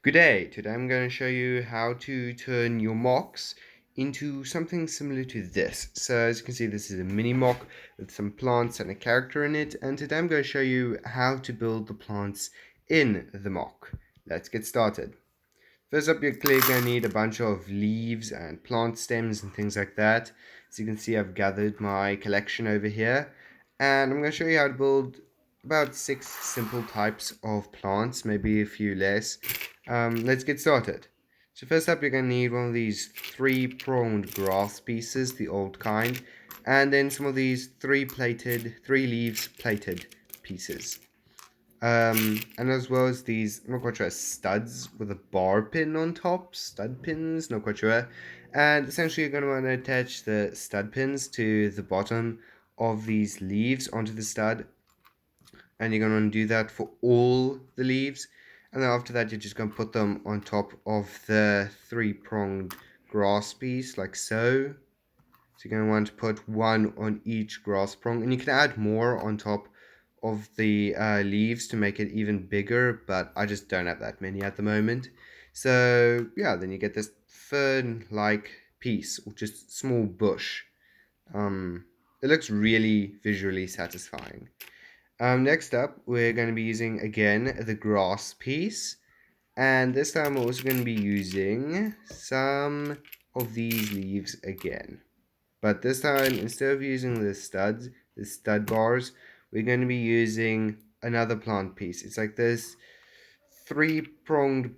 Good day. Today I'm going to show you how to turn your MOCs into something similar to this. So as you can see, this is a mini MOC with some plants and a character in it. And today I'm going to show you how to build the plants in the MOC. Let's get started. First up, you're clearly going to need a bunch of leaves and plant stems and things like that. As you can see, I've gathered my collection over here. And I'm going to show you how to build about 6 simple types of plants, maybe a few less. Let's get started. So first up, you're going to need one of these 3-pronged grass pieces, the old kind. And then some of these 3 leaves plated pieces. And as well as these, I'm not quite sure, studs with a bar pin on top, stud pins, not quite sure. And essentially you're going to want to attach the stud pins to the bottom of these leaves onto the stud. And you're going to want to do that for all the leaves. And then after that, you're just going to put them on top of the 3-pronged grass piece, like so. So you're going to want to put one on each grass prong, and you can add more on top of the leaves to make it even bigger, but I just don't have that many at the moment. So yeah, then you get this fern-like piece, or just small bush. It looks really visually satisfying. Next up, we're going to be using, again, the grass piece. And this time we're also going to be using some of these leaves again. But this time, instead of using the stud bars, we're going to be using another plant piece. It's like this 3-pronged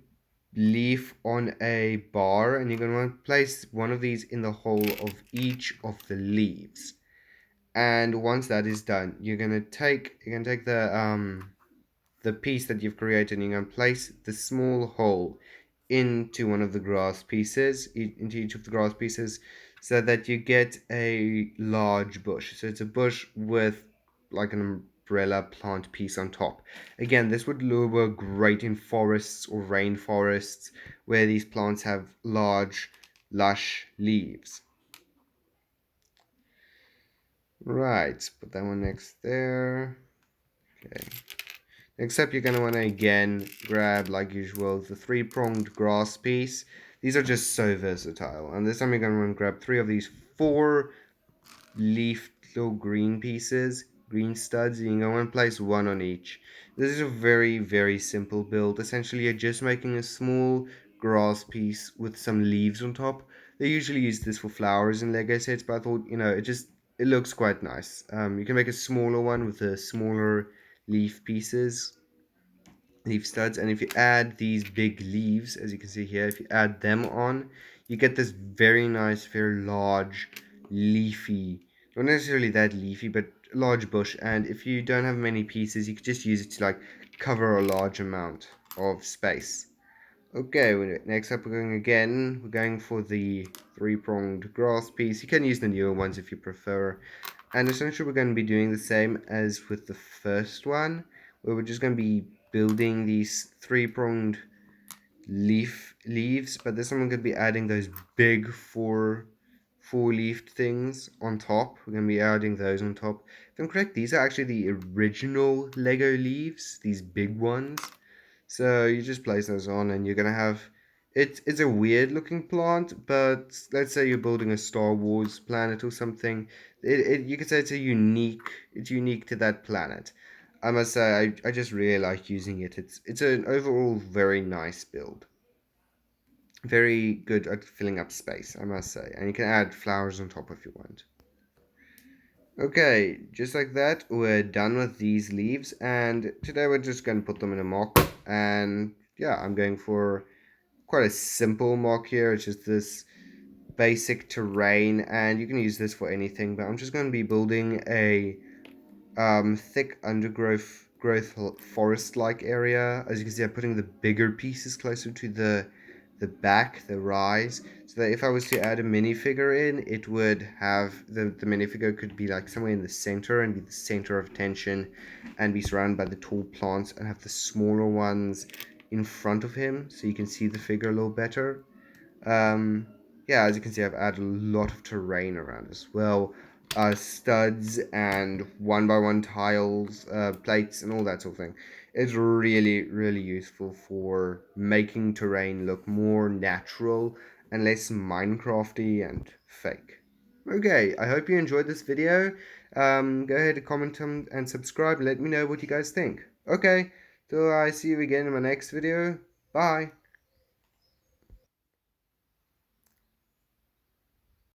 leaf on a bar, and you're going to want to place one of these in the hole of each of the leaves. And once that is done, you're going to take the piece that you've created, and you're going to place the small hole into one of the grass pieces, into each of the grass pieces, so that you get a large bush. So it's a bush with like an umbrella plant piece on top. Again, this would work great in forests or rainforests where these plants have large, lush leaves. Right, put that one next there. Okay. Except you're going to want to again grab, like usual, the 3-pronged grass piece. These are just so versatile. And this time you're going to want to grab 3 of these 4-leaf little green pieces, green studs. And you're going to want to place one on each. This is a very, very simple build. Essentially, you're just making a small grass piece with some leaves on top. They usually use this for flowers in Lego sets, but I thought, it looks quite nice. You can make a smaller one with the smaller leaf pieces, leaf studs, and if you add these big leaves, as you can see here, if you add them on, you get this very nice, very large, leafy, not necessarily that leafy, but large bush. And if you don't have many pieces, you could just use it to like cover a large amount of space. Okay, next up we're going for the 3-pronged grass piece. You can use the newer ones if you prefer. And essentially we're going to be doing the same as with the first one, where we're just going to be building these 3-pronged leaves, but this time we're going to be adding those big four-leafed things on top. We're going to be adding those on top. If I'm correct, these are actually the original Lego leaves, these big ones. So you just place those on, and you're gonna have it's a weird looking plant, but let's say you're building a Star Wars planet or something. You could say it's unique to that planet. I must say I just really like using it. It's an overall very nice build. Very good at filling up space, I must say. And you can add flowers on top if you want. Okay, just like that, we're done with these leaves, and today we're just going to put them in a mock. And yeah, I'm going for quite a simple mock here. It's just this basic terrain, and you can use this for anything, but I'm just going to be building a thick growth forest like area. As you can see, I'm putting the bigger pieces closer to the rise, so that if I was to add a minifigure in, it would have the minifigure could be like somewhere in the center and be the center of attention, and be surrounded by the tall plants, and have the smaller ones in front of him, so you can see the figure a little better. Yeah, as you can see, I've added a lot of terrain around as well. Studs and 1x1 tiles, plates, and all that sort of thing. It's really useful for making terrain look more natural and less Minecrafty and fake. Okay, I hope you enjoyed this video. Go ahead and comment and subscribe. Let me know what you guys think. Okay, till I see you again in my next video. Bye.